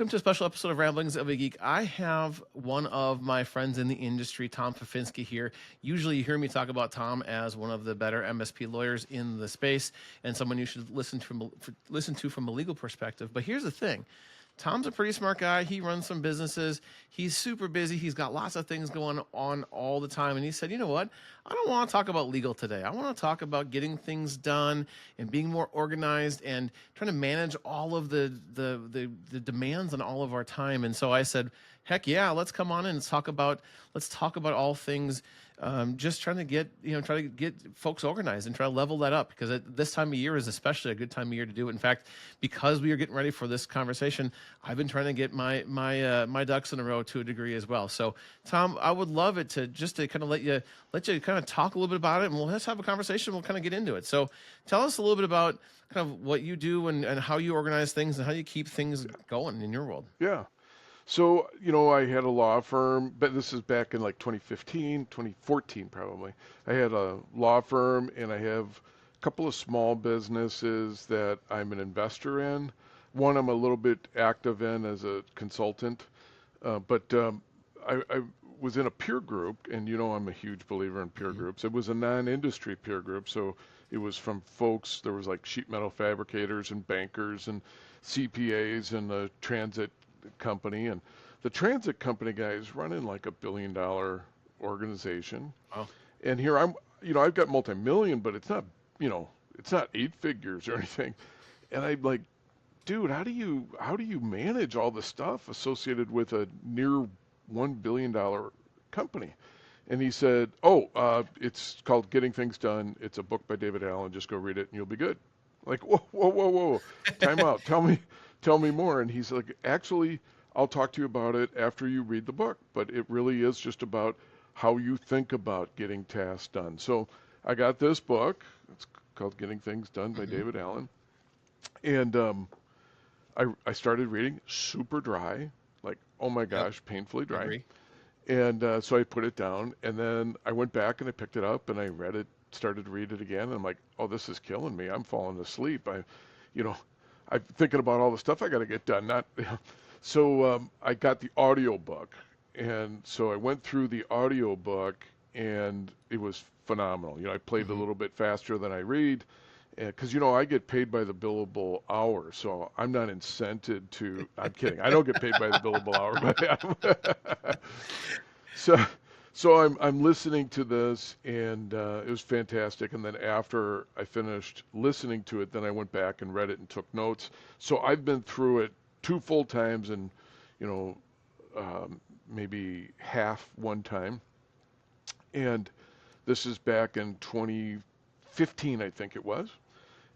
to a special episode of Ramblings of a Geek. I have one of my friends in the industry, Tom Fafinski, here. Usually, you hear me talk about Tom as one of the better MSP lawyers in the space and someone you should listen to from a legal perspective. But here's the thing. Tom's a pretty smart guy. He runs some businesses. He's super busy. He's got lots of things going on all the time. And he said, you know what? I don't want to talk about legal today. I want to talk about getting things done and being more organized and trying to manage all of the demands on all of our time. And so I said, heck yeah, let's come on in and let's talk about all things. Just trying to get folks organized and try to level that up because this time of year is especially a good time of year to do it. In fact, because we are getting ready for this conversation, I've been trying to get my ducks in a row to a degree as well. So, Tom, I would love it to kind of let you kind of talk a little bit about it, and we'll just have a conversation. We'll kind of get into it. So, tell us a little bit about kind of what you do and how you organize things and how you keep things going in your world. Yeah. So, I had a law firm, but this is back in like 2015, 2014 probably. I had a law firm and I have a couple of small businesses that I'm an investor in. One I'm a little bit active in as a consultant, but I was in a peer group, and I'm a huge believer in peer groups. It was a non-industry peer group, so it was from folks, there was like sheet metal fabricators and bankers and CPAs and the transit company, and the transit company guy is running like $1 billion organization. Oh, And here I've got multi-million, but it's not eight figures or anything. And I'm like, dude, how do you manage all the stuff associated with a near $1 billion company? And he said, it's called Getting Things Done. It's a book by David Allen. Just go read it and you'll be good. Like, whoa, whoa, whoa, whoa, time out. Tell me more. And he's like, actually, I'll talk to you about it after you read the book. But it really is just about how you think about getting tasks done. So I got this book. It's called Getting Things Done by David Allen. And I started reading, super dry, like, oh my yep, gosh, painfully I dry. agree. And so I put it down, and then I went back and I picked it up and I read it, started to read it again. And I'm like, oh, this is killing me. I'm falling asleep. You know, I'm thinking about all the stuff I got to get done. Not, so I got the audio book, and so I went through the audio book, and it was phenomenal. I played a Hmm. little bit faster than I read, because I get paid by the billable hour, so I'm not incented to. I'm kidding. I don't get paid by the billable hour, but so so I'm listening to this, and it was fantastic. And then after I finished listening to it, then I went back and read it and took notes. So I've been through it two full times and you know maybe half one time. And this is back in 2015, I think it was.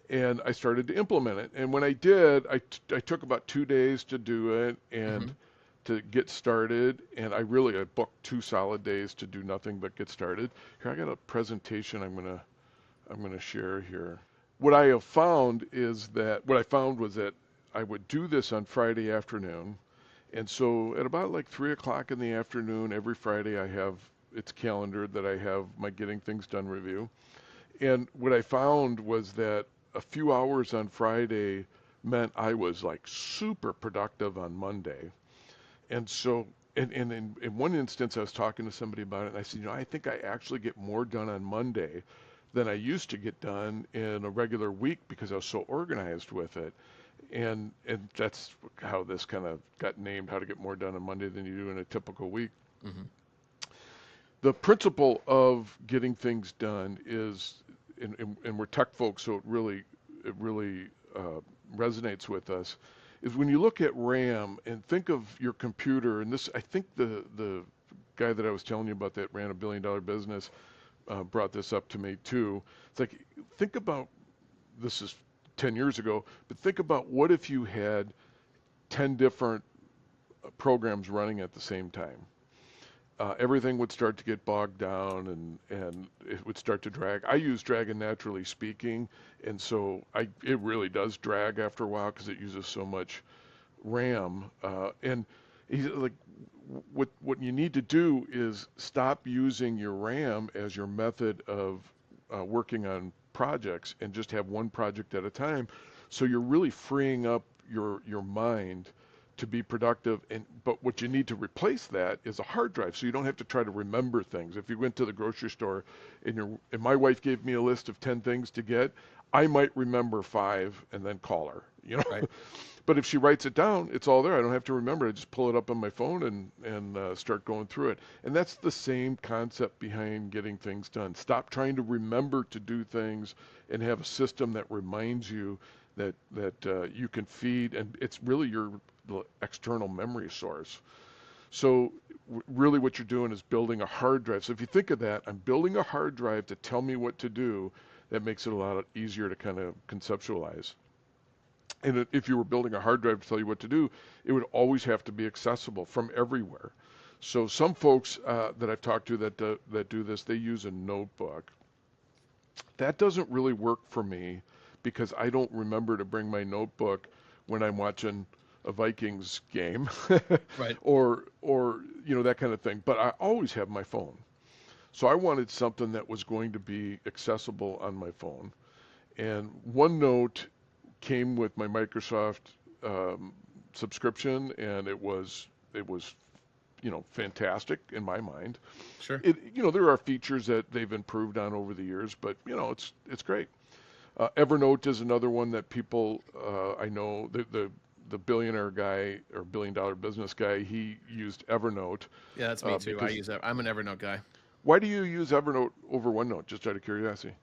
And I started to implement it. And when I did, I took about 2 days to do it Hmm. and to get started. And I booked 2 solid days to do nothing but get started. Here, I got a presentation I'm gonna share here. What I found was that I would do this on Friday afternoon. And so at about like 3 o'clock in the afternoon every Friday, it's calendared that I have my Getting Things Done review. And what I found was that a few hours on Friday meant I was like super productive on Monday. And so, and in one instance, I was talking to somebody about it, and I said, I think I actually get more done on Monday than I used to get done in a regular week because I was so organized with it. And that's how this kind of got named, how to get more done on Monday than you do in a typical week. Hmm. The principle of getting things done is, and we're tech folks, so it really resonates with us, is when you look at RAM and think of your computer, and this, I think the guy that I was telling you about that ran $1 billion business brought this up to me too. It's like, think about, this is 10 years ago, but think about what if you had 10 different programs running at the same time. Everything would start to get bogged down, and it would start to drag. I use Dragon Naturally Speaking, and so it really does drag after a while because it uses so much RAM. And he's like, what you need to do is stop using your RAM as your method of working on projects and just have one project at a time. So you're really freeing up your mind to be productive. But what you need to replace that is a hard drive, so you don't have to try to remember things. If you went to the grocery store and my wife gave me a list of 10 things to get, I might remember five and then call her, you Right. know. But if she writes it down, it's all there. I don't have to remember. I just pull it up on my phone and start going through it. And that's the same concept behind getting things done. Stop trying to remember to do things and have a system that reminds you that you can feed, and it's really your the external memory source. So really what you're doing is building a hard drive. So if you think of that, I'm building a hard drive to tell me what to do. That makes it a lot easier to kind of conceptualize. And if you were building a hard drive to tell you what to do, it would always have to be accessible from everywhere. So some folks that I've talked to that do this, they use a notebook. That doesn't really work for me because I don't remember to bring my notebook when I'm watching a Vikings game Right. or that kind of thing. But I always have my phone. So I wanted something that was going to be accessible on my phone. And OneNote came with my Microsoft um, subscription, and it was fantastic in my mind. Sure. There are features that they've improved on over the years, but it's great. Evernote is another one that people I know the billionaire guy or billion-dollar business guy, he used Evernote Yeah, that's me too. I because use that. I'm an Evernote guy. why do you use Evernote over OneNote? Just out of curiosity.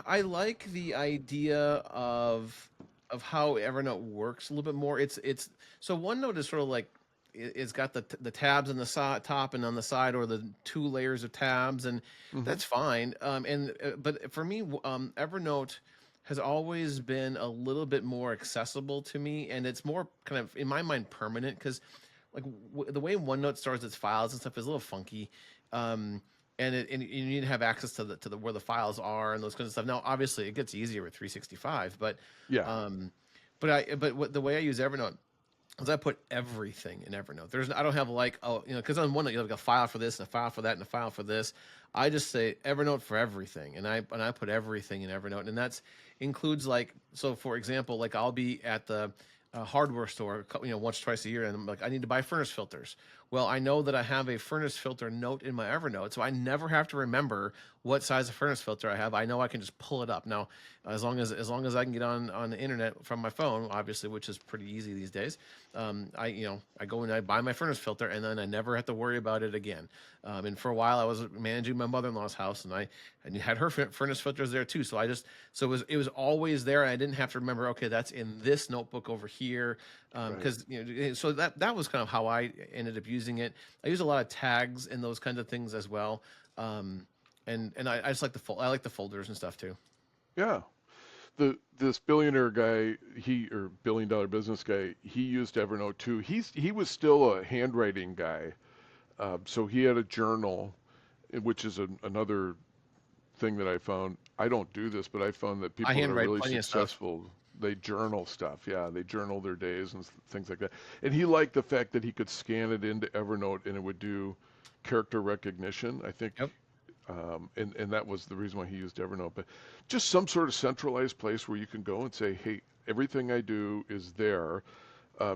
I like the idea of how Evernote works a little bit more. It's so OneNote is sort of like it's got the tabs on the top and on the side, or the two layers of tabs, and Hmm. that's fine. And but for me, Evernote has always been a little bit more accessible to me, and it's more kind of in my mind permanent because like the way OneNote stores its files and stuff is a little funky. Um, and you need to have access to the where the files are and those kinds of stuff. Now, obviously, it gets easier with 365, Yeah, um, the way I use Evernote is I put everything in Evernote. I don't have like because on OneNote you have like a file for this and a file for that and a file for this. I just say Evernote for everything, and I put everything in Evernote, and that's includes like so for example, like I'll be at the hardware store, once twice a year, and I'm like, I need to buy furnace filters. Well, I know that I have a furnace filter note in my Evernote, so I never have to remember what size of furnace filter I have. I know I can just pull it up now, as long as I can get on the internet from my phone, obviously, which is pretty easy these days. I go and I buy my furnace filter, and then I never have to worry about it again. And for a while, I was managing my mother-in-law's house, and had her furnace filters there too. So it was always there. And I didn't have to remember. Okay, that's in this notebook over here, right. because so that was kind of how I ended up using it. I use a lot of tags and those kinds of things as well. And I just like I like the folders and stuff too. Yeah. This billionaire guy, he or billion-dollar business guy, he used Evernote too. He was still a handwriting guy, so he had a journal, which is another thing that I found. I don't do this, but I found that I people that are handwrite really plenty of stuff. successful, they journal stuff. Yeah, they journal their days and things like that. And he liked the fact that he could scan it into Evernote and it would do character recognition. I think Yep. and that was the reason why he used Evernote. But just some sort of centralized place where you can go and say, hey, everything I do is there. Uh,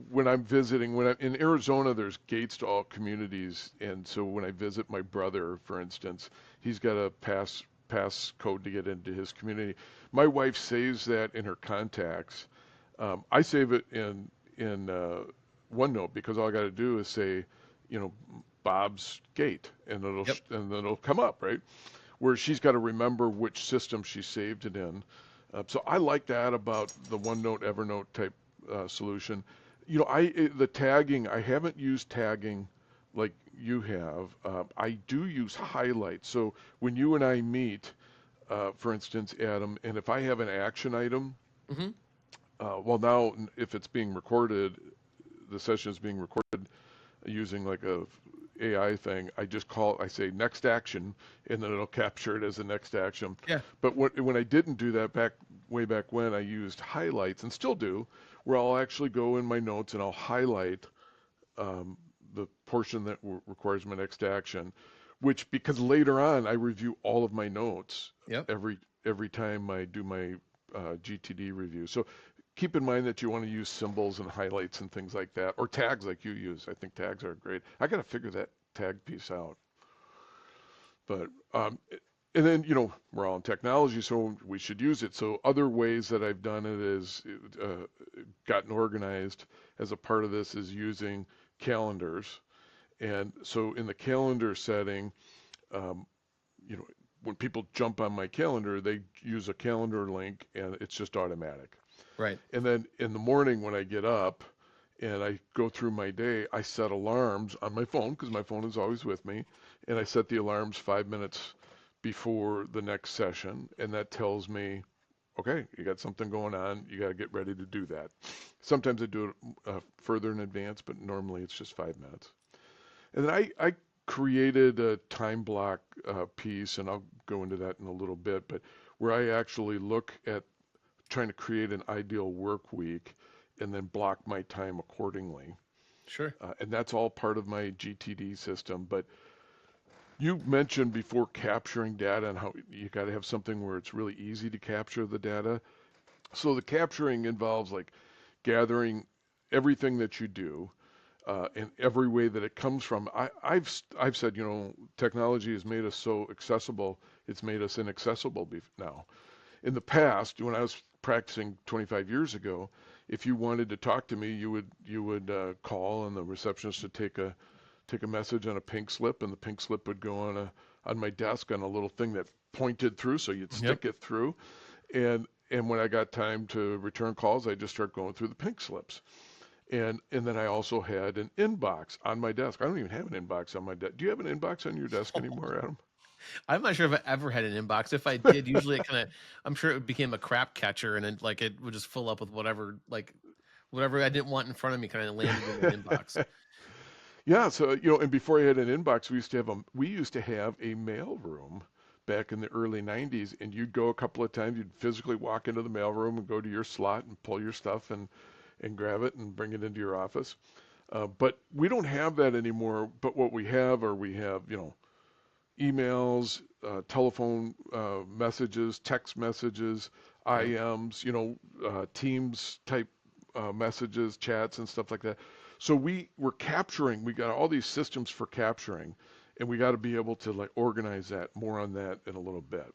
when I'm visiting, when I'm in Arizona, there's gates to all communities, and so when I visit my brother, for instance, he's got a pass code to get into his community. My wife saves that in her contacts. I save it in OneNote because all I got to do is say, you know, Bob's gate, and Yep. it'll come up, right? Where she's got to remember which system she saved it in. So I like that about the OneNote, Evernote type solution. The tagging. I haven't used tagging like you have. I do use highlights. So when you and I meet, for instance, Adam, and if I have an action item, Hmm. well now if it's being recorded, the session is being recorded using like a AI thing, I say next action, and then it'll capture it as the next action. Yeah. But when I didn't do that way back when, I used highlights and still do, where I'll actually go in my notes and I'll highlight um, the portion that requires my next action, which because later on I review all of my notes Yep. every every time I do my GTD review. So keep in mind that you want to use symbols and highlights and things like that, or tags like you use. I think tags are great. I got to figure that tag piece out. But and then we're all in technology, so we should use it. So other ways that I've done it is gotten organized as a part of this is using calendars. And so in the calendar setting, um, you know, when people jump on my calendar, they use a calendar link and it's just automatic. Right. And then in the morning when I get up and I go through my day, I set alarms on my phone because my phone is always with me. And I set the alarms 5 minutes before the next session. And that tells me, okay, you got something going on. You got to get ready to do that. Sometimes I do it further in advance, but normally it's just 5 minutes. And then I created a time block piece, and I'll go into that in a little bit, but where I actually look at trying to create an ideal work week and then block my time accordingly. Sure. And that's all part of my GTD system. But you mentioned before capturing data and how you got to have something where it's really easy to capture the data. So the capturing involves like gathering everything that you do in every way that it comes from. I've said, technology has made us so accessible, it's made us inaccessible now. In the past, when I was practicing 25 years ago, if you wanted to talk to me, you would call, and the receptionist would take a message on a pink slip, and the pink slip would go on my desk on a little thing that pointed through, so you'd Yep. stick it through, and when I got time to return calls, I just start going through the pink slips. And then I also had an inbox on my desk. I don't even have an inbox on my desk. Do you have an inbox on your desk anymore, Adam? I'm not sure if I ever had an inbox. If I did, usually it kind of, I'm sure it became a crap catcher, and it would just fill up with whatever, whatever I didn't want in front of me kind of landed in an inbox. Yeah, so and before I had an inbox, we used to have a mail room back in the early 90s, and you'd go a couple of times, you'd physically walk into the mail room and go to your slot and pull your stuff and grab it and bring it into your office. But we don't have that anymore. But what we have, emails, telephone messages, text messages, Yep. IMs, Teams type messages, chats, and stuff like that. So we got all these systems for capturing, and we got to be able to like organize that. More on that in a little bit.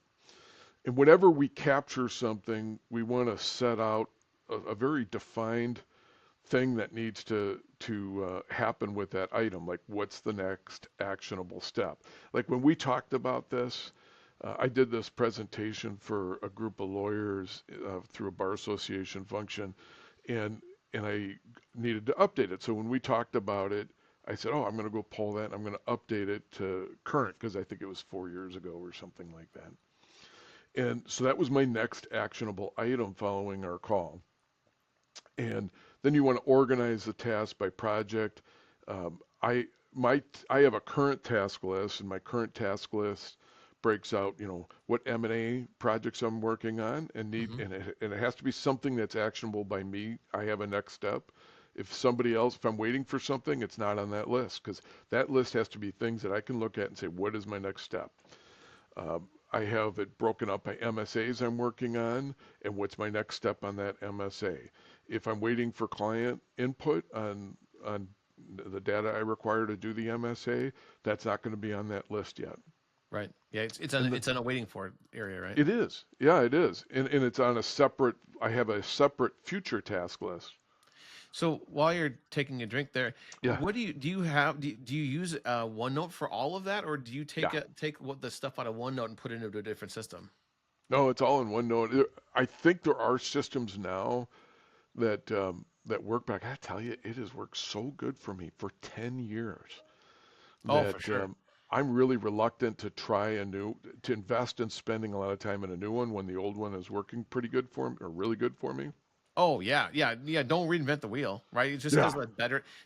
And whenever we capture something, we want to set out a very defined thing that needs to happen with that item. Like, what's the next actionable step? Like when we talked about this, I did this presentation for a group of lawyers through a bar association function, and I needed to update it. So when we talked about it, I said, "Oh, I'm going to go pull that. And I'm going to update it to current because I think it was 4 years ago or something like that." And so that was my next actionable item following our call. And then you want to organize the task by project. Um, I I have a current task list, and my current task list breaks out, what M&A projects I'm working on, Hmm. and it has to be something that's actionable by me. I have a next step. If I'm waiting for something, it's not on that list because that list has to be things that I can look at and say, what is my next step? I have it broken up by MSAs I'm working on and what's my next step on that MSA. If I'm waiting for client input on the data I require to do the MSA, that's not going to be on that list yet. Right. Yeah. And It's on a waiting for area, right? it is. Yeah, it is. And it's on I have a separate future task list. So while you're taking a drink there, Yeah. what do you use OneNote for all of that, or do you Yeah. take what the stuff out of OneNote and put it into a different system? No, it's all in OneNote. I think there are systems now that work, but I gotta tell you, it has worked so good for me for 10 years Oh, for that sure. I'm really reluctant to invest in spending a lot of time in a new one when the old one is working pretty good for me or really good for me. Oh yeah, yeah, yeah. Don't reinvent the wheel, right? Yeah, Just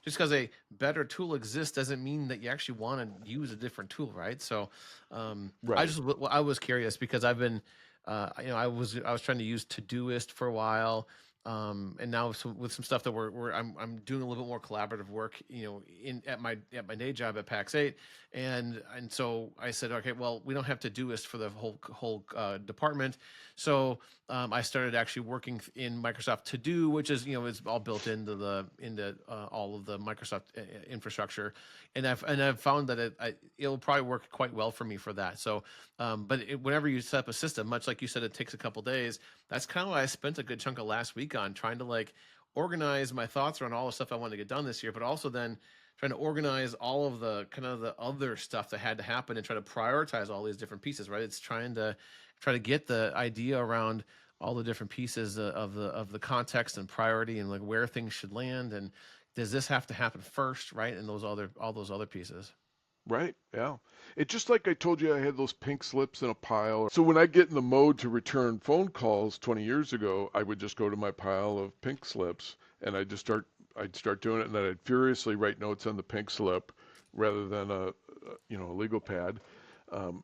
because a better tool exists doesn't mean that you actually want to use a different tool, right? So, right. I was curious because I've been, I was trying to use Todoist for a while, And now with some stuff that I'm doing a little bit more collaborative work, in at my day job at Pax 8, and so I said, okay, well, we don't have to do this for the whole department, so I started actually working in Microsoft To Do, which is it's all built into the into all of the Microsoft infrastructure, and I've found that it'll probably work quite well for me for that. So, but whenever you set up a system, much like you said, it takes a couple days. That's kind of what I spent a good chunk of last week on, trying to like organize my thoughts around all the stuff I wanted to get done this year, but also then trying to organize all of the kind of the other stuff that had to happen and try to prioritize all these different pieces, right? It's try to get the idea around all the different pieces of the context and priority and like where things should land, and does this have to happen first, right? And all those other pieces. Right, yeah. It's just like I told you I had those pink slips in a pile. So when I get in the mode to return phone calls 20 years ago, I would just go to my pile of pink slips and I'd start doing it, and then I'd furiously write notes on the pink slip rather than a legal pad,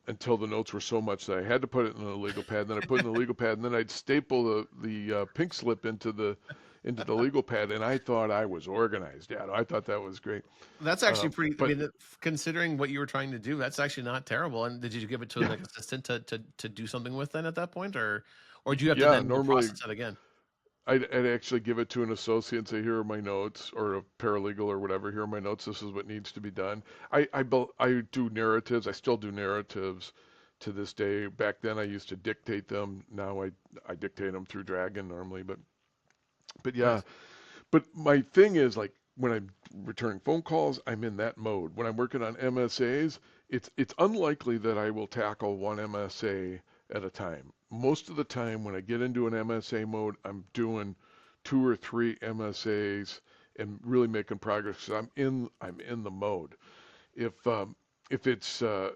until the notes were so much that I had to put it in a legal pad. Then I put it in the legal pad, and then I'd staple the pink slip into the legal pad, and I thought I was organized. Yeah, I thought that was great. That's actually pretty. I But mean, considering what you were trying to do, that's actually not terrible. And did you give it to an yeah, like, assistant to do something with then at that point, or do you have to yeah, then normally process that again? I'd actually give it to an associate and say, "Here are my notes," or a paralegal or whatever. "Here are my notes. This is what needs to be done." I do narratives. I still do narratives to this day. Back then, I used to dictate them. Now I dictate them through Dragon normally. But yeah. Nice. But my thing is, like, when I'm returning phone calls, I'm in that mode. When I'm working on MSAs, it's unlikely that I will tackle one MSA at a time. Most of the time when I get into an MSA mode, I'm doing two or three MSAs and really making progress 'cause I'm in the mode. If it's uh,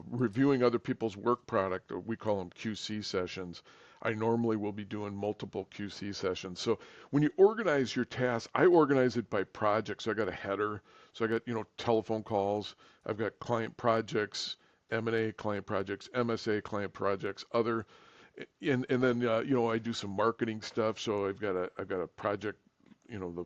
reviewing other people's work product, or we call them QC sessions, I normally will be doing multiple QC sessions. So when you organize your tasks, I organize it by project. So I got a header. So I got, telephone calls. I've got client projects, M&A client projects, MSA client projects, other, and then, I do some marketing stuff. So I've got a project, the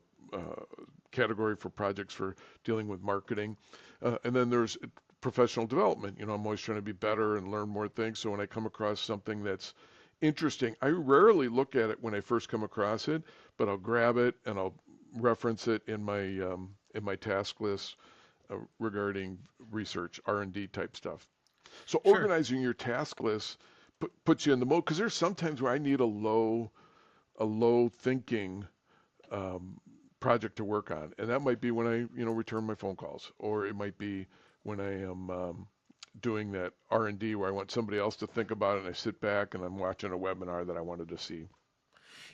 category for projects for dealing with marketing. And then there's professional development. I'm always trying to be better and learn more things. So when I come across something that's interesting, I rarely look at it when I first come across it, but I'll grab it and I'll reference it in my task list regarding research, R&D type stuff. So Sure. organizing your task list puts you in the mode, because there's sometimes where I need a low thinking um, project to work on, and that might be when I return my phone calls, or it might be when I am doing that R&D where I want somebody else to think about it, and I sit back and I'm watching a webinar that I wanted to see.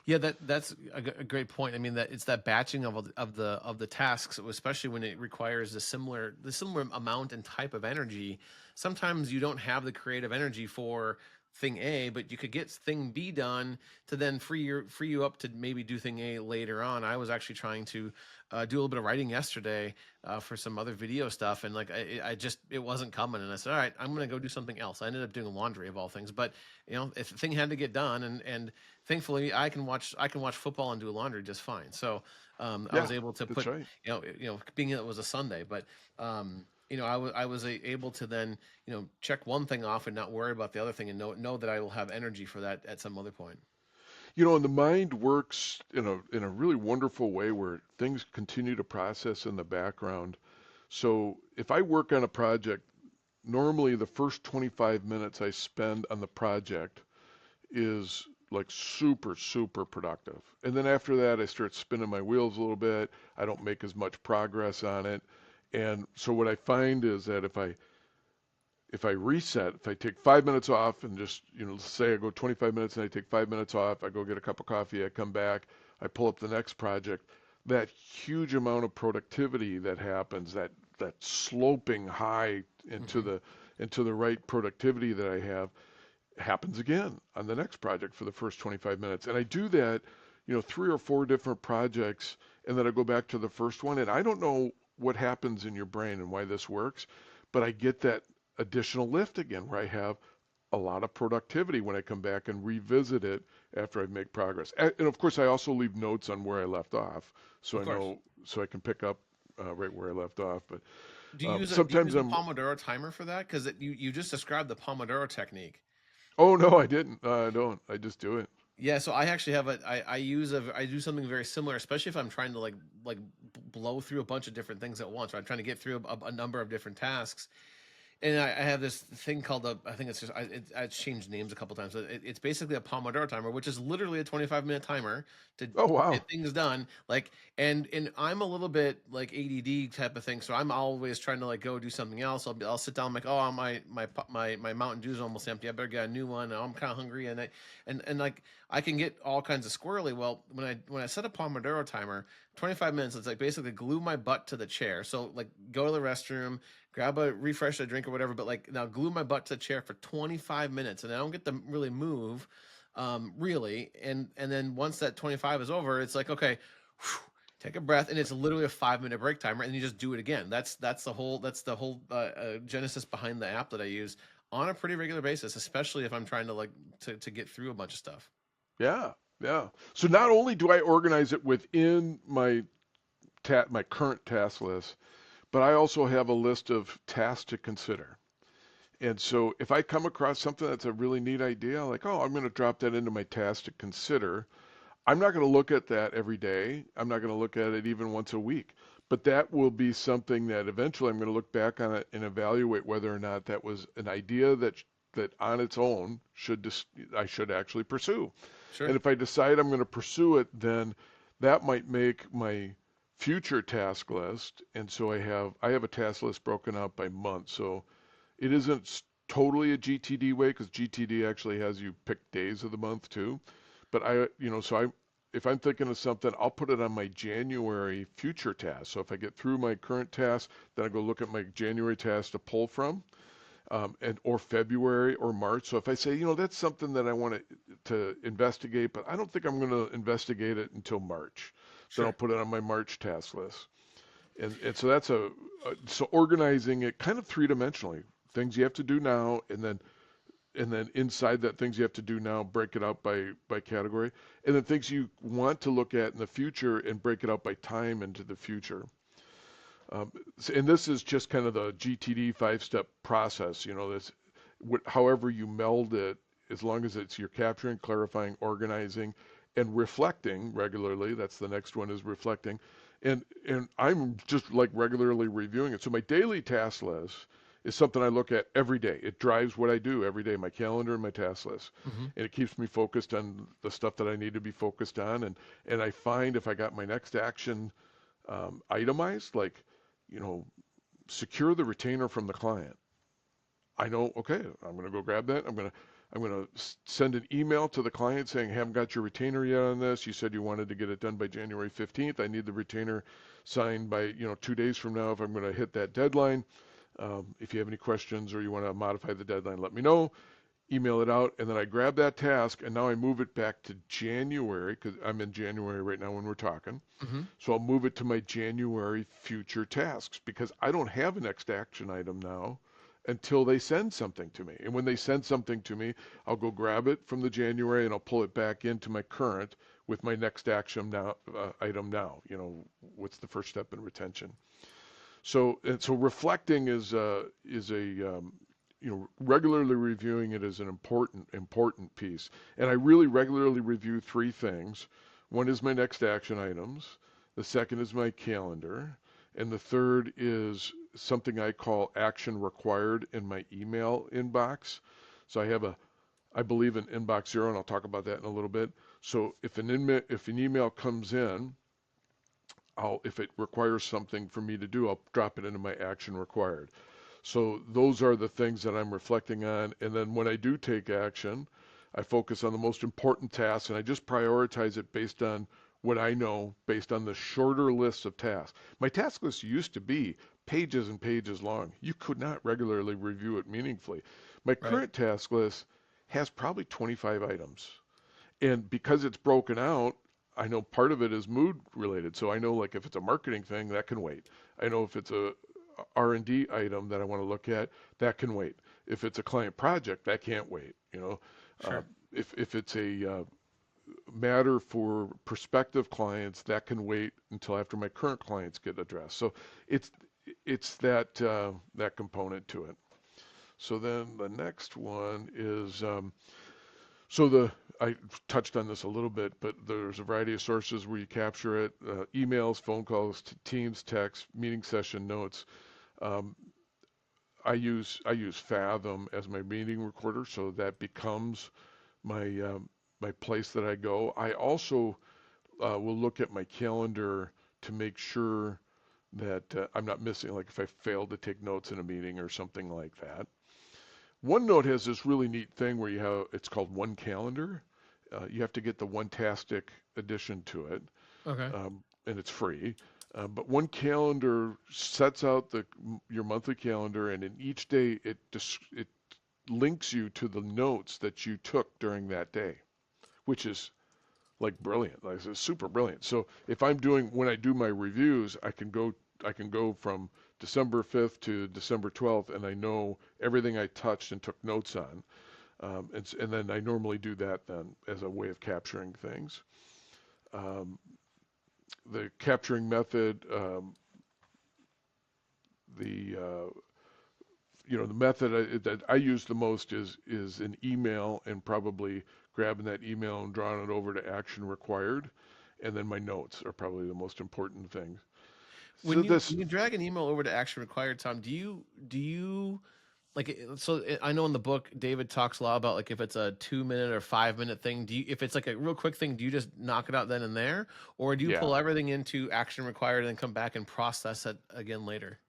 Yeah, that's a great point. I mean, that it's that batching of the tasks, especially when it requires the similar amount and type of energy. Sometimes you don't have the creative energy for thing A, but you could get thing B done to then free you up to maybe do thing A later on. I was actually trying to do a little bit of writing yesterday for some other video stuff, and like I just it wasn't coming, and I said, all right, I'm gonna go do something else. I ended up doing laundry of all things, but if the thing had to get done, and thankfully I can watch football and do laundry just fine. So I Yeah, was able to that's put right. being it was a Sunday, but able to then check one thing off and not worry about the other thing, and know that I will have energy for that at some other point. And the mind works in a really wonderful way where things continue to process in the background. So if I work on a project, normally the first 25 minutes I spend on the project is like super, super productive. And then after that, I start spinning my wheels a little bit. I don't make as much progress on it. And so what I find is that if I reset, if I take 5 minutes off and just, say I go 25 minutes and I take 5 minutes off, I go get a cup of coffee, I come back, I pull up the next project, that huge amount of productivity that happens, that sloping high into Hmm. the right productivity that I have, happens again on the next project for the first 25 minutes. And I do that, three or four different projects, and then I go back to the first one. And I don't know what happens in your brain and why this works, but I get that additional lift again where I have a lot of productivity when I come back and revisit it after I make progress. And of course, I also leave notes on where I left off, so Of I course. know, so I can pick up right where I left off. But Do you use sometimes a I'm, Pomodoro timer for that? Because you just described the Pomodoro technique. oh no, I didn't. I don't. I just do it. Yeah, so I actually have I do something very similar, especially if I'm trying to blow through a bunch of different things at once. Or I'm trying to get through a number of different tasks. And I have this thing called I think it's just I've changed names a couple times. It's basically a Pomodoro timer, which is literally a 25-minute timer to Oh wow. get things done. Like, and I'm a little bit like ADD type of thing, so I'm always trying to like go do something else. I'll sit down, I'm like, oh, my Mountain Dew's almost empty. I better get a new one. I'm kind of hungry, and like I can get all kinds of squirrely. Well, when I set a Pomodoro timer, 25 minutes, it's like basically glue my butt to the chair. So like go to the restroom, grab a refresh a drink or whatever, but like now glue my butt to the chair for 25 minutes and I don't get to really move, really. And then once that 25 is over, it's like, okay, whew, take a breath. And it's literally a 5-minute break timer. And you just do it again. That's the whole genesis behind the app that I use on a pretty regular basis, especially if I'm trying to to get through a bunch of stuff. Yeah, yeah. So not only do I organize it within my current task list, but I also have a list of tasks to consider. And so if I come across something that's a really neat idea, like, oh, I'm going to drop that into my task to consider, I'm not going to look at that every day. I'm not going to look at it even once a week. But that will be something that eventually I'm going to look back on it and evaluate whether or not that was an idea that on its own I should actually pursue. And Sure. if I decide I'm going to pursue it, then that might make my future task list. And so I have a task list broken out by month. So it isn't totally a GTD way because GTD actually has you pick days of the month too. But if I'm thinking of something, I'll put it on my January future task. So if I get through my current task, then I go look at my January task to pull from, and or February or March. So if I say, that's something that I want to investigate, but I don't think I'm going to investigate it until March, then I'll Sure. put it on my March task list. And so that's so organizing it kind of three-dimensionally. Things you have to do now, and then inside that things you have to do now, break it out by category, and then things you want to look at in the future and break it out by time into the future. And this is just kind of the GTD five-step process. However you meld it, as long as you're capturing, clarifying, organizing, and reflecting regularly. That's the next one, is reflecting, and I'm just like regularly reviewing it. So my daily task list is something I look at every day. It drives what I do every day, my calendar and my task list, Hmm. and it keeps me focused on the stuff that I need to be focused on. And I find if I got my next action itemized, like, you know, secure the retainer from the client. I know, okay, I'm going to go grab that. I'm going to send an email to the client saying, haven't got your retainer yet on this. You said you wanted to get it done by January 15th. I need the retainer signed by, 2 days from now if I'm going to hit that deadline. If you have any questions or you want to modify the deadline, let me know. Email it out, and then I grab that task, and now I move it back to January because I'm in January right now when we're talking. Hmm. So I'll move it to my January future tasks because I don't have a next action item now until they send something to me. And when they send something to me, I'll go grab it from the January and I'll pull it back into my current with my next action item now. What's the first step in retention? So reflecting is a regularly reviewing it is an important piece. And I really regularly review three things. One is my next action items. The second is my calendar. And the third is something I call action required in my email inbox. So I believe in inbox zero, and I'll talk about that in a little bit. So if an email comes in, if it requires something for me to do, I'll drop it into my action required. So those are the things that I'm reflecting on. And then when I do take action, I focus on the most important tasks and I just prioritize it based on what I know, based on the shorter lists of tasks. My task list used to be pages and pages long. You could not regularly review it meaningfully. My Right. current task list has probably 25 items. And because it's broken out, I know part of it is mood related. So I know, like, if it's a marketing thing, that can wait. I know if it's a R&D item that I want to look at, that can wait. If it's a client project, that can't wait. Uh, Sure. if it's a matter for prospective clients, that can wait until after my current clients get addressed. So it's it's that component to it. So then the next one is so the I touched on this a little bit, but there's a variety of sources where you capture it: emails, phone calls, Teams, text, meeting session notes. Um, I use Fathom as my meeting recorder, so that becomes my my place that I go. I also will look at my calendar to make sure that I'm not missing, like if I failed to take notes in a meeting or something like that. OneNote has this really neat thing where you have it's called One Calendar. You have to get the One-tastic edition to it, Okay. and it's free. But One Calendar sets out your monthly calendar, and in each day it links you to the notes that you took during that day, which is like brilliant. Like it's super brilliant. So if I'm doing when I do my reviews, I can go from December 5th to December 12th, and I know everything I touched and took notes on. And then I normally do that then as a way of capturing things. Um, the capturing method, the the method that I use the most is an email, and probably grabbing that email and drawing it over to action required, and then my notes are probably the most important things. So this, When you drag an email over to action required, Tom, do you like I know in the book David talks a lot about like if it's a 2 minute or 5 minute thing, do you if it's like a real quick thing, do you just knock it out then and there, or do you yeah, pull everything into action required and then come back and process it again later?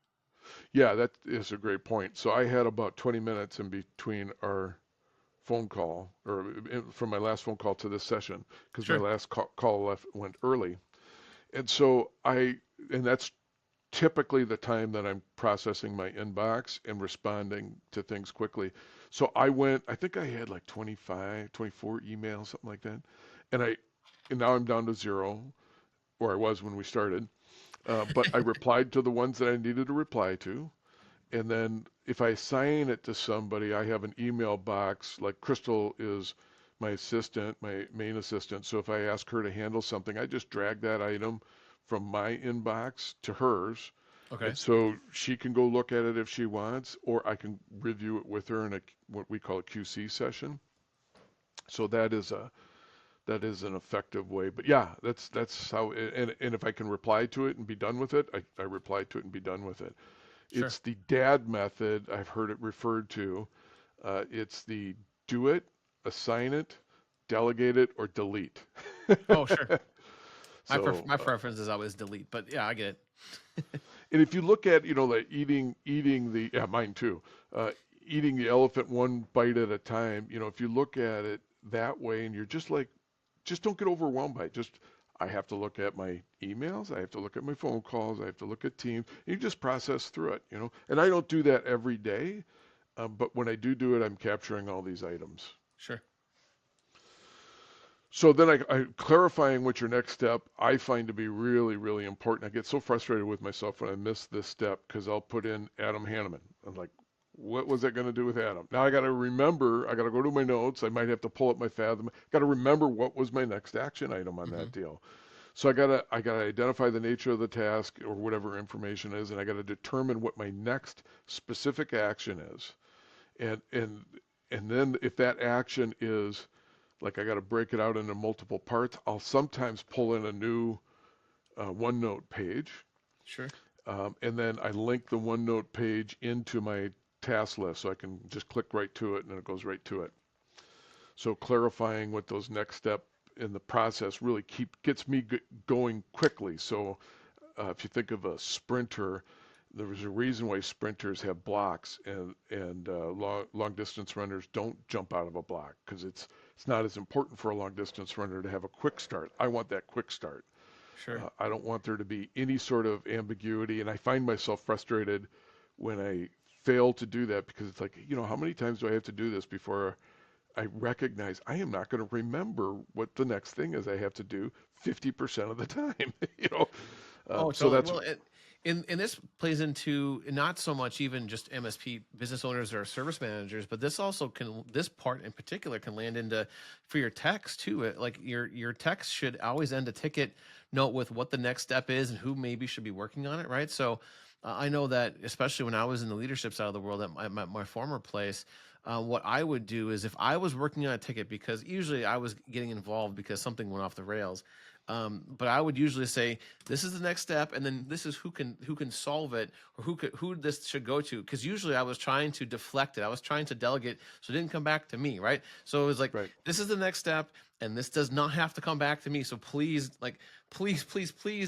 yeah, that is a great point. So I had about 20 minutes in between our phone call, or from my last phone call to this session, because my Sure. last call went early, and so and that's typically the time that I'm processing my inbox and responding to things quickly. So I think I had like 25, 24 emails, something like that. And and now I'm down to zero, or I was when we started. But I replied to the ones that I needed to reply to. And then if I assign it to somebody, I have an email box. Like Crystal is my assistant, my main assistant. So if I ask her to handle something, I just drag that item from my inbox to hers, Okay. and so she can go look at it if she wants, or I can review it with her in what we call a QC session. So that is an effective way. But yeah, that's how. And if I can reply to it and be done with it, I reply to it and be done with it. Sure. It's the DAD method. I've heard it referred to. It's the do it, assign it, delegate it, or delete. Oh, sure. So, My preference is always delete, but yeah, I get it. and if you look at, like eating the, yeah, mine too, uh, eating the elephant one bite at a time, if you look at it that way and you're just like, just don't get overwhelmed by it. I have to look at my emails. I have to look at my phone calls. I have to look at Teams. And you just process through it. And I don't do that every day, but when I do it, I'm capturing all these items. Sure. So then clarifying what your next step I find to be really, really important. I get so frustrated with myself when I miss this step because I'll put in Adam Hanneman. I'm like, what was that going to do with Adam? Now I got to remember, I got to go to my notes. I might have to pull up my Fathom. Got to remember what was my next action item on Hmm. that deal. So I gotta identify the nature of the task or whatever information is, and I got to determine what my next specific action is. And and and then if that action is like I got to break it out into multiple parts, I'll sometimes pull in a new OneNote page, Sure. and then I link the OneNote page into my task list, so I can just click right to it, and it goes right to it. So clarifying what those next step in the process really gets me going quickly. So if you think of a sprinter, there's a reason why sprinters have blocks, and long distance runners don't jump out of a block because it's not as important for a long distance runner to have a quick start. I want that quick start. Sure. I don't want there to be any sort of ambiguity, and I find myself frustrated when I fail to do that because it's like, how many times do I have to do this before I recognize I am not going to remember what the next thing is I have to do 50% of the time, Oh, so totally. that's Well, And this plays into not so much even just MSP business owners or service managers, but this part in particular can land into for your techs too. Like your techs should always end a ticket note with what the next step is and who maybe should be working on it, right? So I know that especially when I was in the leadership side of the world at my former place, what I would do is if I was working on a ticket, because usually I was getting involved because something went off the rails. But I would usually say this is the next step, and then this is who can solve it, or who this should go to. Because usually I was trying to deflect it, I was trying to delegate, so it didn't come back to me, right? So it was like Right. this is the next step, and this does not have to come back to me. So please, like, please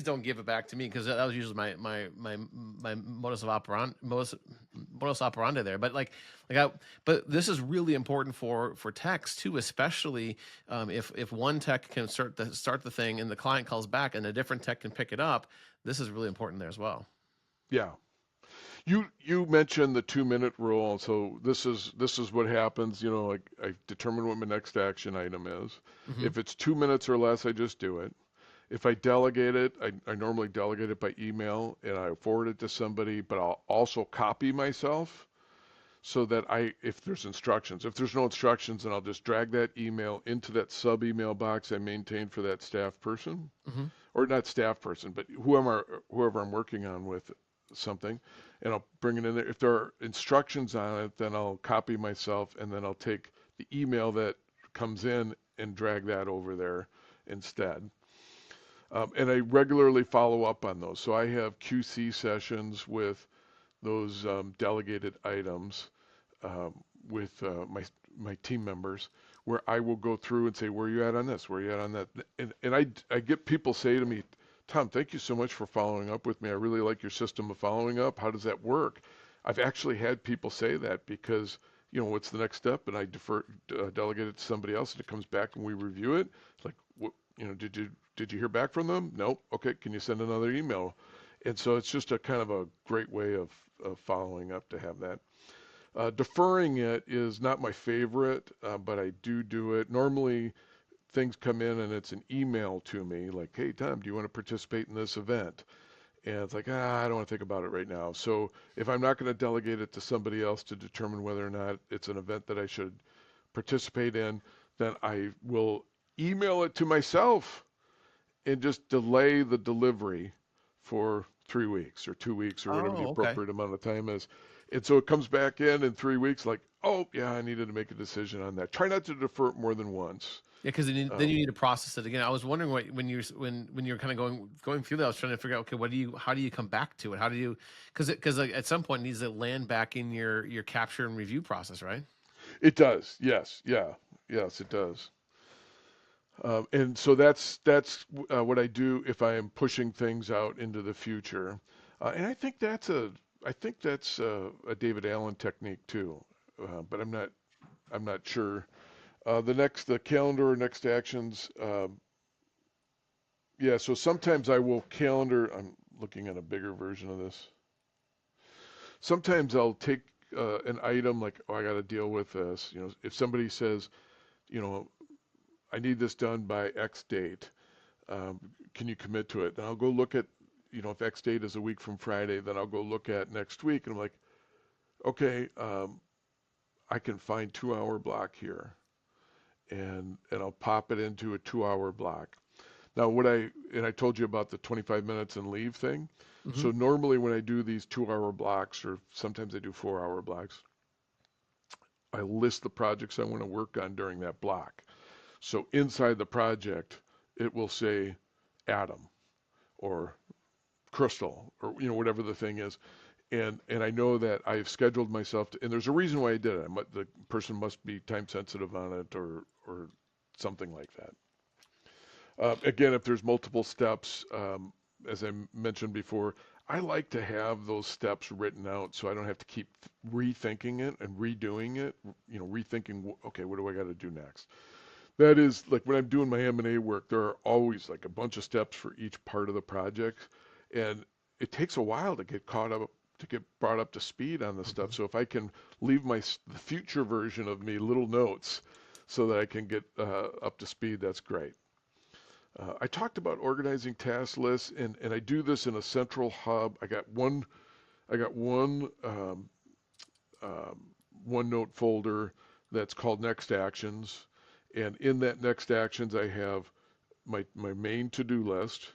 don't give it back to me, because that was usually my modus operandi there. But but this is really important for techs too, especially if one tech can start the thing and the client calls back and a different tech can pick it up. This is really important there as well. Yeah. You mentioned the 2 minute rule, so this is what happens. Like I determine what my next action item is. Hmm. If it's 2 minutes or less, I just do it. If I delegate it, I normally delegate it by email and I forward it to somebody, but I'll also copy myself so that if there's instructions. If there's no instructions, then I'll just drag that email into that sub email box I maintain for that staff person, Hmm. or not staff person, but whoever I'm working on with something, and I'll bring it in there. If there are instructions on it, then I'll copy myself, and then I'll take the email that comes in and drag that over there instead. And I regularly follow up on those. So I have QC sessions with those delegated items with my team members, where I will go through and say, where are you at on this? Where are you at on that? And I get people say to me, Tom, thank you so much for following up with me. I really like your system of following up. How does that work? I've actually had people say that because, what's the next step? And I delegate it to somebody else, and it comes back and we review it. It's like, what, did you hear back from them? Nope. Okay, can you send another email? And so it's just a kind of a great way of following up to have that. Deferring it is not my favorite, but I do it. Normally, things come in and it's an email to me like, hey, Tom, do you want to participate in this event? And it's like, I don't want to think about it right now. So if I'm not going to delegate it to somebody else to determine whether or not it's an event that I should participate in, then I will email it to myself and just delay the delivery for 3 weeks or 2 weeks or whatever the Oh, okay. appropriate amount of time is. And so it comes back in 3 weeks, like, oh, yeah, I needed to make a decision on that. Try not to defer it more than once. Yeah, because then Um, you need to process it again. I was wondering when you're kind of going through that. I was trying to figure out, okay, how do you come back to it? How do you because like, at some point it needs to land back in your capture and review process, right? it does, yes, yeah, yes, it does. And so that's what I do if I am pushing things out into the future. And I think that's a David Allen technique too, but I'm not sure. The calendar, next actions. Yeah, so sometimes I will calendar. I'm looking at a bigger version of this. Sometimes I'll take an item like, oh, I got to deal with this. If somebody says, you know, I need this done by X date, um, can you commit to it? And I'll go look at, if X date is a week from Friday, then I'll go look at next week, and I'm like, okay, I can find 2 hour block here, and I'll pop it into a 2 hour block. Now, and I told you about the 25 minutes and leave thing. Hmm. So normally when I do these 2 hour blocks, or sometimes I do 4 hour blocks, I list the projects I want to work on during that block. So inside the project, it will say Atom or Crystal or whatever the thing is. And I know that I've scheduled myself to, and there's a reason why I did it. The person must be time sensitive on it or something like that. Again, if there's multiple steps, as I mentioned before, I like to have those steps written out so I don't have to keep rethinking it and redoing it, rethinking, okay, what do I got to do next? That is like when I'm doing my M&A work, there are always like a bunch of steps for each part of the project. And it takes a while to get caught up, to get brought up to speed on the stuff. Hmm. So if I can leave the future version of me little notes so that I can get up to speed, that's great. I talked about organizing task lists, and I do this in a central hub. I got um, OneNote folder that's called Next Actions, and in that Next Actions, I have my main to-do list,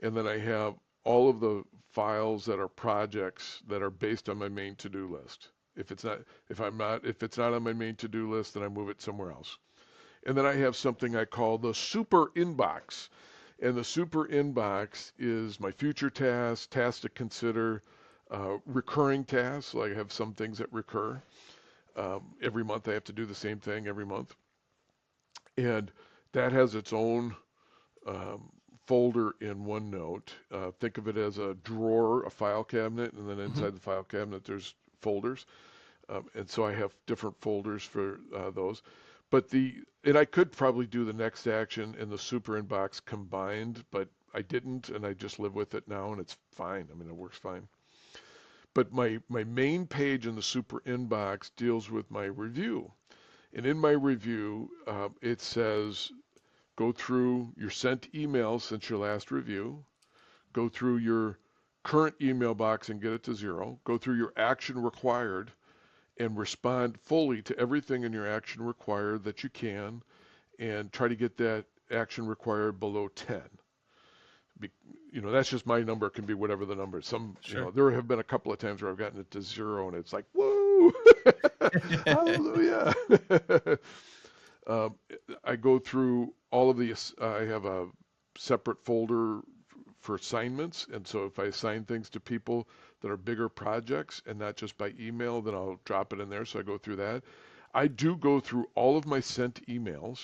and then I have all of the files that are projects that are based on my main to-do list. If it's not on my main to-do list, then I move it somewhere else. And then I have something I call the super inbox. And the super inbox is my future tasks, tasks to consider, recurring tasks. So I have some things that recur. Every month I have to do the same thing every month. And that has its own um, folder in OneNote. Think of it as a drawer, a file cabinet, and then Hmm. inside the file cabinet there's folders. And so I have different folders for those. And I could probably do the next action and the super inbox combined, but I didn't, and I just live with it now, and it's fine. I mean, it works fine. But my main page in the super inbox deals with my review. And in my review, it says go through your sent emails since your last review, go through your current email box and get it to zero, go through your action required, and respond fully to everything in your action required that you can, and try to get that action required below 10. Be, that's just my number. It can be whatever the number is. Sure. There have been a couple of times where I've gotten it to zero and it's like, whoa, hallelujah. um, I go through all of these. I have a separate folder for assignments. And so if I assign things to people that are bigger projects and not just by email, then I'll drop it in there. So I go through that. I do go through all of my sent emails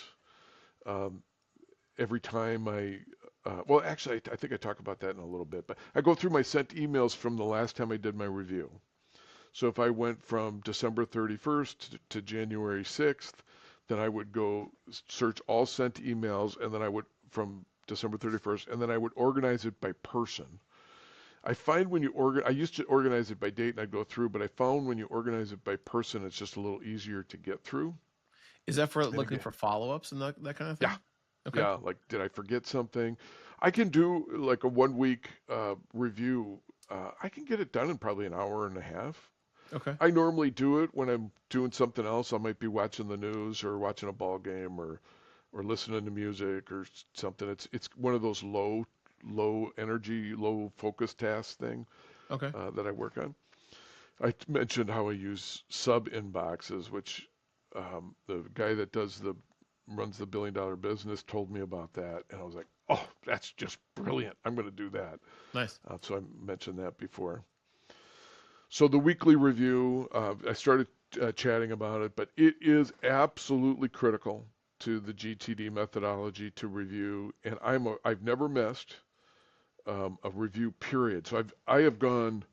um, every time well, actually, I think I talk about that in a little bit, but I go through my sent emails from the last time I did my review. So if I went from December 31st to January 6th, then I would go search all sent emails, and then I would from December 31st, and then I would organize it by person. I find when I used to organize it by date and I'd go through, but I found when you organize it by person, it's just a little easier to get through. Is that for And looking again, for follow-ups and that kind of yeah, thing? Okay. yeah, like did I forget something? I can do like a 1 week review. I can get it done in probably an hour and a half. Okay. I normally do it when I'm doing something else. I might be watching the news or watching a ball game or listening to music or something. It's one of those low energy, low focus task thing Okay. that I work on. I mentioned how I use sub inboxes, which the guy that runs the $1 billion business told me about that, and I was like, oh, that's just brilliant. I'm going to do that. Nice. So I mentioned that before. So the weekly review, I started chatting about it, but it is absolutely critical to the GTD methodology to review, and I've never missed a review period. So I have gone,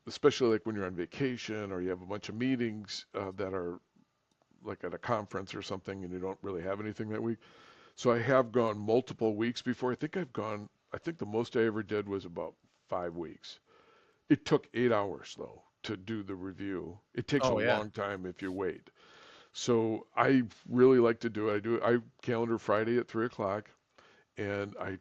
especially like when you're on vacation or you have a bunch of meetings that are like at a conference or something, and you don't really have anything that week. So I have gone multiple weeks before. I think the most I ever did was about 5 weeks. It took 8 hours though to do the review. It takes a Oh yeah. long time if you wait. So I really like to do it. I calendar Friday at 3 o'clock, and I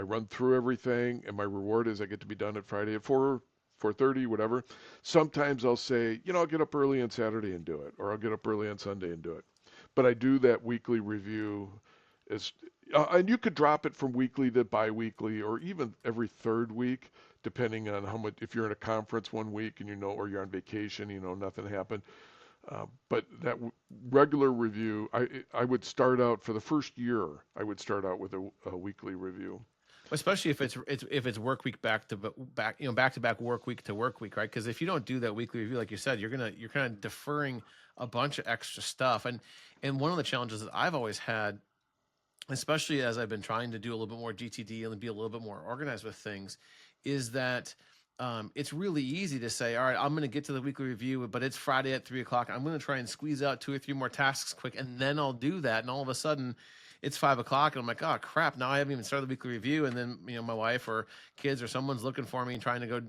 run through everything, and my reward is I get to be done at Friday at 4:30, whatever. Sometimes I'll say, I'll get up early on Saturday and do it, or I'll get up early on Sunday and do it. But I do that weekly review as and you could drop it from weekly to biweekly or even every third week, depending on how much. If you're in a conference 1 week and or you're on vacation, nothing happened. But that regular review, I would start out for the first year. I would start out with a weekly review. Especially if it's work week back, back to back work week to work week, right? Because if you don't do that weekly review, like you said, you're kind of deferring a bunch of extra stuff. And one of the challenges that I've always had, especially as I've been trying to do a little bit more GTD and be a little bit more organized with things, is that it's really easy to say, all right, I'm going to get to the weekly review, but it's Friday at 3 o'clock. I'm going to try and squeeze out two or three more tasks quick, and then I'll do that. And all of a sudden, it's 5 o'clock, and I'm like, oh crap, now I haven't even started the weekly review, and then my wife or kids or someone's looking for me and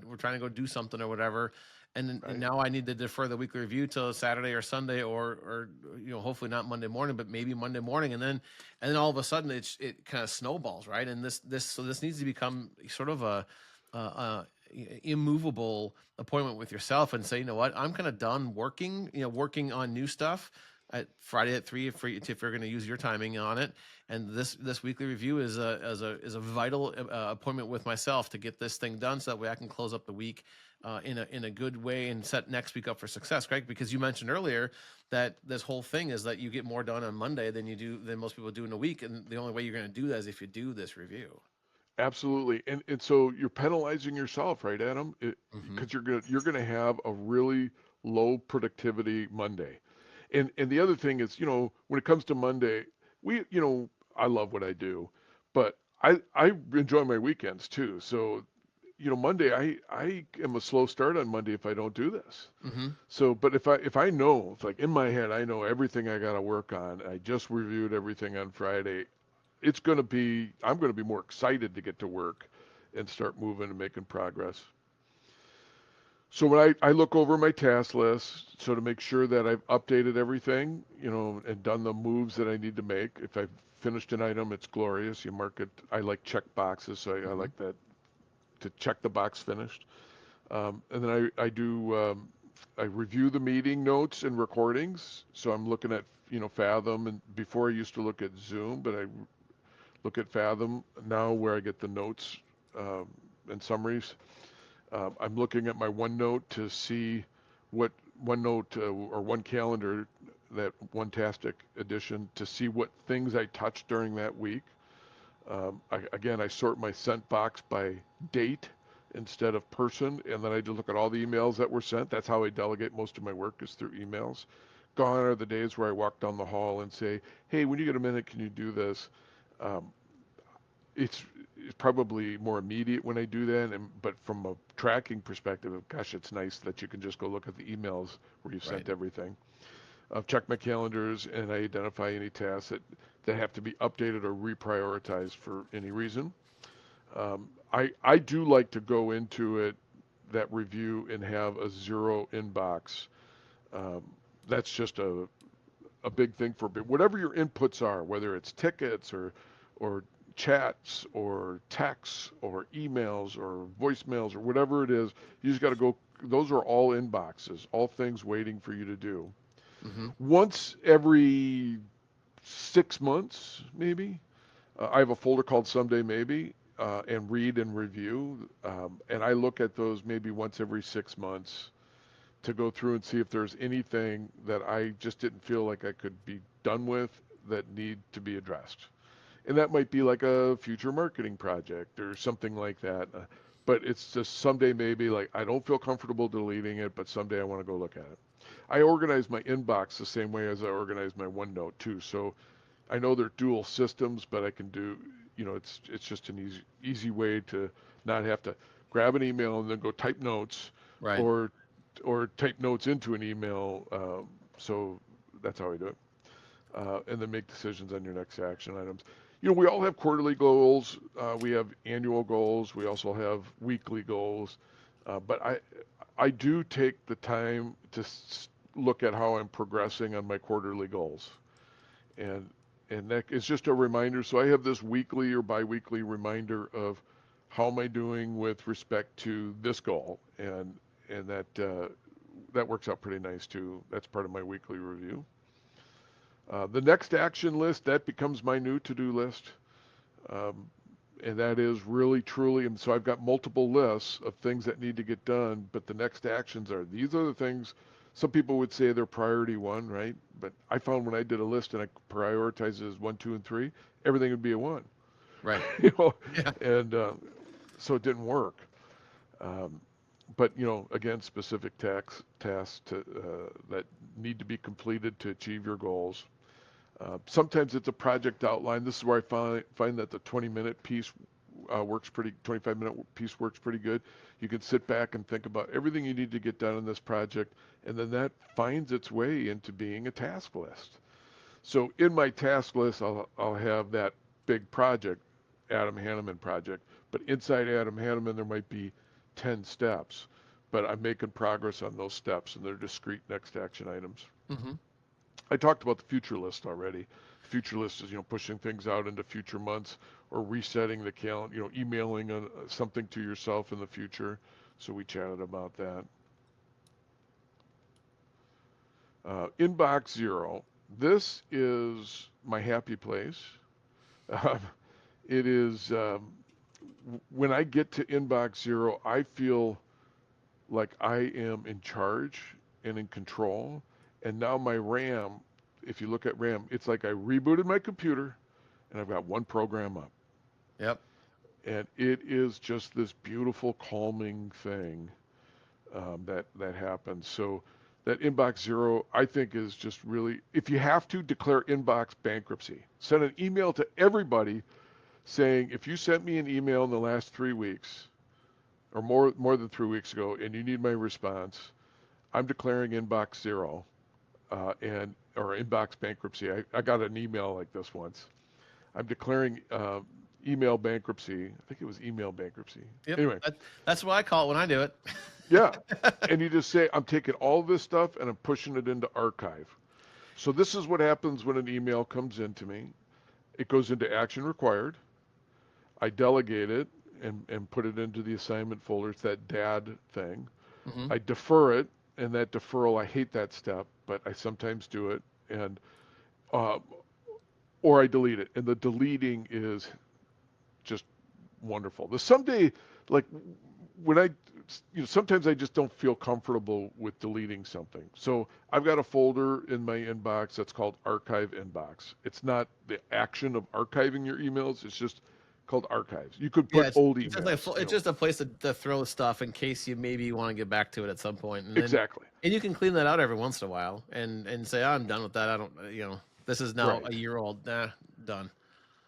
we're trying to go do something or whatever, and Right. now I need to defer the weekly review till Saturday or Sunday, or hopefully not Monday morning, but maybe Monday morning, and then all of a sudden it kind of snowballs, right? And this needs to become sort of a immovable appointment with yourself and say, you know what, I'm kind of done working, working on new stuff at Friday at 3 if you're going to use your timing on it. And this weekly review is a vital appointment with myself to get this thing done, so that way I can close up the week in a good way and set next week up for success, Greg. Because you mentioned earlier that this whole thing is that you get more done on Monday than most people do in a week, and the only way you're going to do that is if you do this review. Absolutely. And so you're penalizing yourself, right, Adam? Hmm. Because you're gonna have a really low productivity Monday. And the other thing is, when it comes to Monday, I love what I do, but I enjoy my weekends too. So, Monday I am a slow start on Monday if I don't do this. Hmm. So, but if I know, if like in my head I know everything I got to work on, I just reviewed everything on Friday, I'm going to be more excited to get to work and start moving and making progress. So when I look over my task list, so to make sure that I've updated everything, and done the moves that I need to make. If I've finished an item, it's glorious. You mark it. I like check boxes, so I Hmm. like that to check the box finished. And then I review the meeting notes and recordings. So I'm looking at Fathom, and before I used to look at Zoom, but I look at Fathom now where I get the notes um, and summaries. I'm looking at my OneNote to see what OneNote or One Calendar, that One-tastic edition, to see what things I touched during that week. Again, I sort my sent box by date instead of person, and then I just look at all the emails that were sent. That's how I delegate most of my work, is through emails. Gone are the days where I walk down the hall and say, "Hey, when you get a minute, can you do this?" Um, it's it's probably more immediate when I do that, but from a tracking perspective, gosh, it's nice that you can just go look at the emails where you've Right. sent everything. I've checked my calendars and I identify any tasks that have to be updated or reprioritized for any reason. I do like to go into it, that review, and have a zero inbox. Um, that's just a big thing for whatever your inputs are, whether it's tickets or chats or texts or emails or voicemails or whatever it is. You just got to go. Those are all inboxes, all things waiting for you to do. Hmm. Once every 6 months, maybe, I have a folder called Someday Maybe, and read and review. And I look at those maybe once every 6 months to go through and see if there's anything that I just didn't feel like I could be done with that need to be addressed. And that might be like a future marketing project or something like that. But it's just someday maybe, like, I don't feel comfortable deleting it, but someday I want to go look at it. I organize my inbox the same way as I organize my OneNote too. So I know they're dual systems, but I can do, it's just an easy way to not have to grab an email and then go type notes, Right. or type notes into an email. So that's how I do it, and then make decisions on your next action items. We all have quarterly goals. We have annual goals. We also have weekly goals. But I do take the time to look at how I'm progressing on my quarterly goals, and that is just a reminder. So I have this weekly or biweekly reminder of how am I doing with respect to this goal, and that works out pretty nice too. That's part of my weekly review. The next action list, that becomes my new to-do list, um, and that is really truly. And so I've got multiple lists of things that need to get done, but the next actions are these are the things. Some people would say they're priority one, right? But I found when I did a list and I prioritized it as one, two, and three, everything would be a one. Right. you know, Yeah. and so it didn't work. Um, but again, specific tasks that need to be completed to achieve your goals. Sometimes it's a project outline. This is where I find that the 20-minute piece 25-minute piece works pretty good. You can sit back and think about everything you need to get done in this project, and then that finds its way into being a task list. So in my task list, I'll have that big project, Adam Hanneman project. But inside Adam Hanneman, there might be 10 steps. But I'm making progress on those steps, and they're discrete next action items. Hmm. I talked about the future list already. The future list is, pushing things out into future months or resetting the calendar, emailing something to yourself in the future. So we chatted about that. Inbox zero. This is my happy place. Um, it is when I get to inbox zero, I feel like I am in charge and in control. And now my RAM, if you look at RAM, it's like I rebooted my computer and I've got one program up. Yep. And it is just this beautiful, calming thing that happens. So that inbox zero, I think, is just really, if you have to, declare inbox bankruptcy. Send an email to everybody saying, if you sent me an email in the last 3 weeks or more than 3 weeks ago and you need my response, I'm declaring inbox zero and or inbox bankruptcy. I got an email like this once. I'm declaring email bankruptcy. I think it was email bankruptcy. Yep. Anyway, That's what I call it when I do it. yeah. And you just say, I'm taking all this stuff and I'm pushing it into archive. So this is what happens when an email comes into me. It goes into action required. I delegate it and put it into the assignment folder. It's that dad thing. Hmm. I defer it, and that deferral, I hate that step, but I sometimes do it. And uh, or I delete it. And the deleting is just wonderful. The someday, like when sometimes I just don't feel comfortable with deleting something. So I've got a folder in my inbox that's called Archive Inbox. It's not the action of archiving your emails. It's just called archives. You could Yeah, put old it's just like emails, it's just a place to throw stuff in case you maybe want to get back to it at some point, exactly. and you can clean that out every once in a while, and say, oh, I'm done with that. I don't, this is now Right. a year old. Nah, done.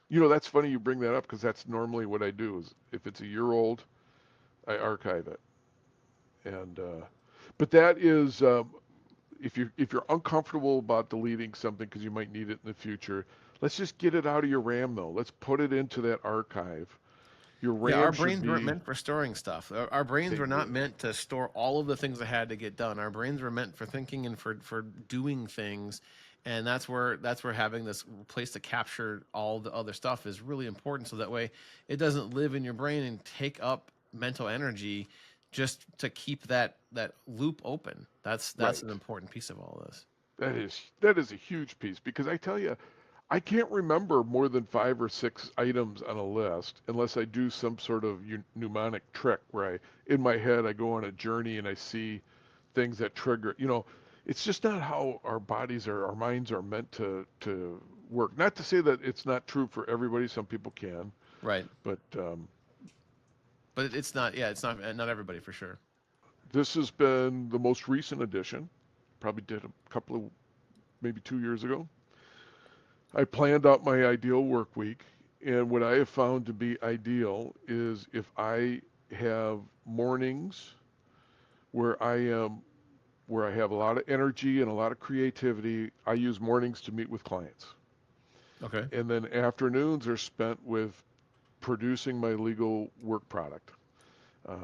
That's funny you bring that up because that's normally what I do is if it's a year old, I archive it. And but that is if you're uncomfortable about deleting something because you might need it in the future, let's just get it out of your RAM though. Let's put it into that archive. Your Yeah, our RAM should brains weren't be meant for storing stuff. Our brains they were not were meant to store all of the things that had to get done. Our brains were meant for thinking and for doing things, and that's where having this place to capture all the other stuff is really important. So that way, it doesn't live in your brain and take up mental energy just to keep that loop open. That's an right. important piece of all of this. That is a huge piece because I tell you, I can't remember more than 5 or 6 items on a list unless I do some sort of mnemonic trick where in my head, I go on a journey and I see things that trigger. It's just not how our minds are meant to work. Not to say that it's not true for everybody. Some people can, Right, but but it's not. Yeah, it's not everybody for sure. this has been the most recent edition. Probably did a couple of maybe 2 years ago. I planned out my ideal work week, and what I have found to be ideal is if I have mornings where I have a lot of energy and a lot of creativity. I use mornings to meet with clients. Okay, And then afternoons are spent with producing my legal work product.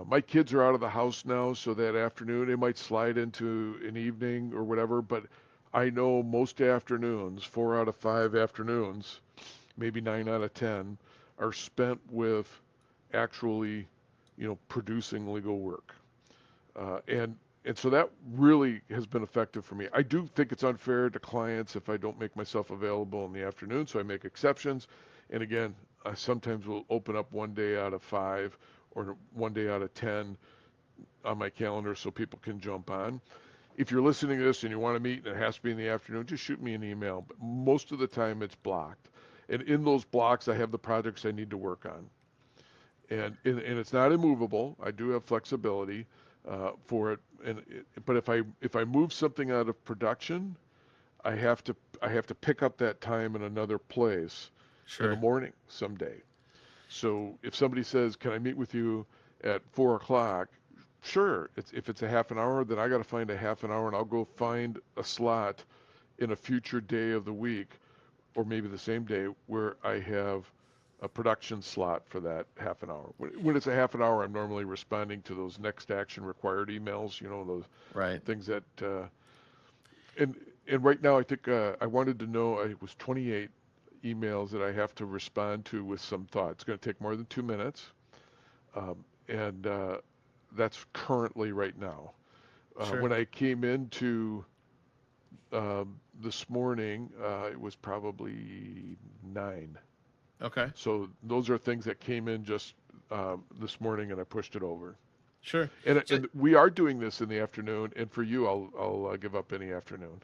My kids are out of the house now, so that afternoon it might slide into an evening or whatever, but I know most afternoons, 4 out of 5 afternoons, maybe 9 out of 10, are spent with actually, producing legal work. And so that really has been effective for me. I do think it's unfair to clients if I don't make myself available in the afternoon, so I make exceptions. And again, I sometimes will open up one day out of 5 or one day out of 10 on my calendar so people can jump on. If you're listening to this and you want to meet and it has to be in the afternoon, just shoot me an email. But most of the time it's blocked. And in those blocks, I have the projects I need to work on. And it's not immovable. I do have flexibility for it. But if I move something out of production, I have to I have to pick up that time in another place in the sure. morning someday. So if somebody says, "Can I meet with you at 4 o'clock?" Sure. If it's a half an hour, then I got to find a half an hour, and I'll go find a slot in a future day of the week, or maybe the same day, where I have a production slot for that half an hour. When it's a half an hour, I'm normally responding to those next action required emails, those Right. things that, and and right now I think I wanted to know, it was 28 emails that I have to respond to with some thought. It's going to take more than 2 minutes, and that's currently right now. Sure. When I came into this morning, it was probably 9. Okay. So those are things that came in just this morning, and I pushed it over. Sure. And So, and we are doing this in the afternoon. And for you, I'll give up any afternoon.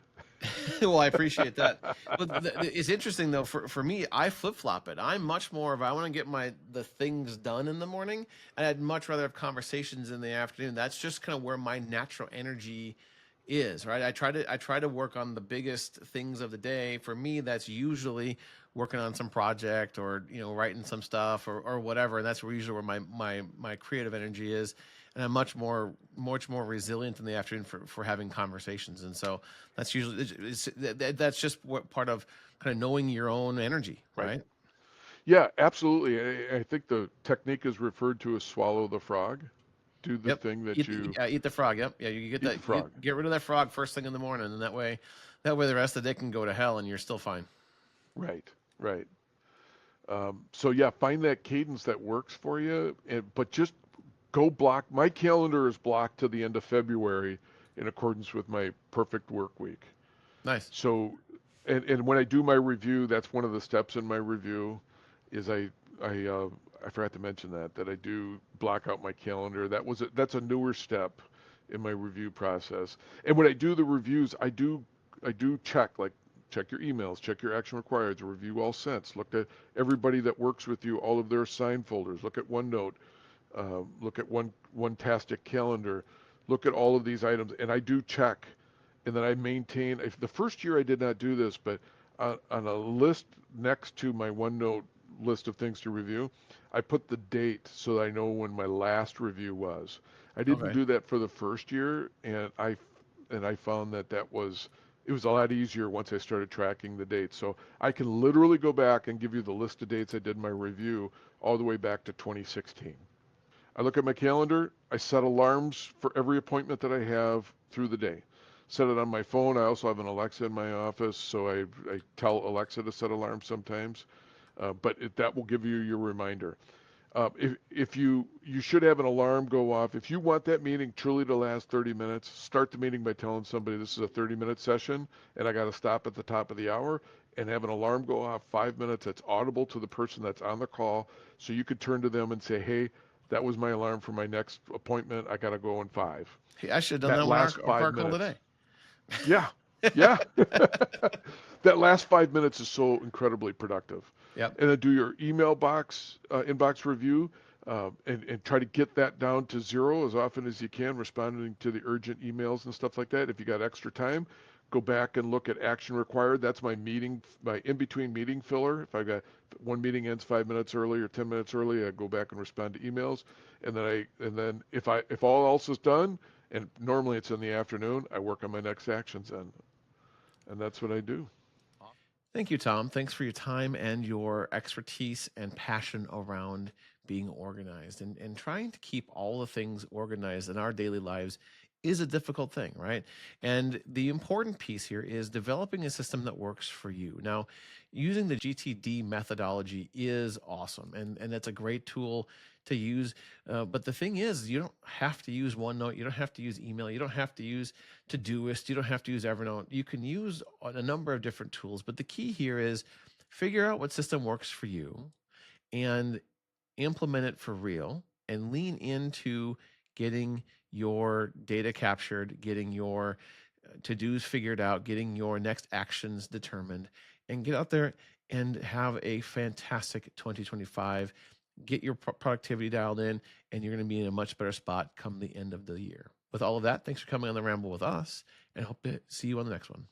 well, I appreciate that. But it's interesting though. For me, I flip flop it. I'm much more of I want to get the things done in the morning, and I'd much rather have conversations in the afternoon. That's just kind of where my natural energy is. Right. I try to work on the biggest things of the day. For me, that's usually working on some project or writing some stuff or whatever. And that's usually where my creative energy is. And I'm much more resilient in the afternoon for having conversations. And so that's usually that's just what part of kind of knowing your own energy, Right. right? Yeah, absolutely. I think the technique is referred to as swallow the frog. Do the Yep. thing that Eat you yeah, eat the frog. Yep. Yeah, you get eat the that. frog. Get rid of that frog first thing in the morning, and that way the rest of the day can go to hell, and you're still fine. Right. Right. So yeah, find that cadence that works for you, but just go block. My calendar is blocked to the end of February in accordance with my perfect work week. Nice. So, and when I do my review, that's one of the steps in my review, is I I forgot to mention that I do block out my calendar. That's a newer step in my review process. And when I do the reviews, I do check your emails, check your action required, review all sents, look at everybody that works with you, all of their assigned folders, look at OneNote, look at One Tastic calendar, look at all of these items, and I do check, and then I maintain. If the first year I did not do this, but on a list next to my OneNote list of things to review, I put the date so that I know when my last review was. I didn't Okay. do that for the first year, and I found it was a lot easier once I started tracking the dates. So I can literally go back and give you the list of dates I did my review all the way back to 2016. I look at my calendar. I set alarms for every appointment that I have through the day. Set it on my phone. I also have an Alexa in my office, so I tell Alexa to set alarms sometimes. That will give you your reminder. If you should have an alarm go off. If you want that meeting truly to last 30 minutes, start the meeting by telling somebody this is a 30-minute session and I got to stop at the top of the hour, and have an alarm go off 5 minutes that's audible to the person that's on the call, so you could turn to them and say, hey, that was my alarm for my next appointment. I got to go in 5. Hey, I should have done That that on last our five call minutes. today. Yeah, yeah. That last 5 minutes is so incredibly productive. Yep. And then do your inbox review, and try to get that down to 0 as often as you can, responding to the urgent emails and stuff like that. If you got extra time, go back and look at action required. That's my in-between meeting filler. If I got one meeting ends 5 minutes early or 10 minutes early, I go back and respond to emails. And then if all else is done, and normally it's in the afternoon, I work on my next actions then, and that's what I do. Thank you, Tom. Thanks for your time and your expertise and passion around being organized and trying to keep all the things organized in our daily lives is a difficult thing, right? And the important piece here is developing a system that works for you. Now, using the GTD methodology is awesome, and that's a great tool to use. But the thing is, you don't have to use OneNote, you don't have to use email, you don't have to use Todoist. You don't have to use Evernote. You can use a number of different tools, but the key here is figure out what system works for you and implement it for real and lean into getting your data captured, getting your to-dos figured out, getting your next actions determined, and get out there and have a fantastic 2025. Get your productivity dialed in, and you're going to be in a much better spot come the end of the year. With all of that, thanks for coming on the ramble with us, and hope to see you on the next one.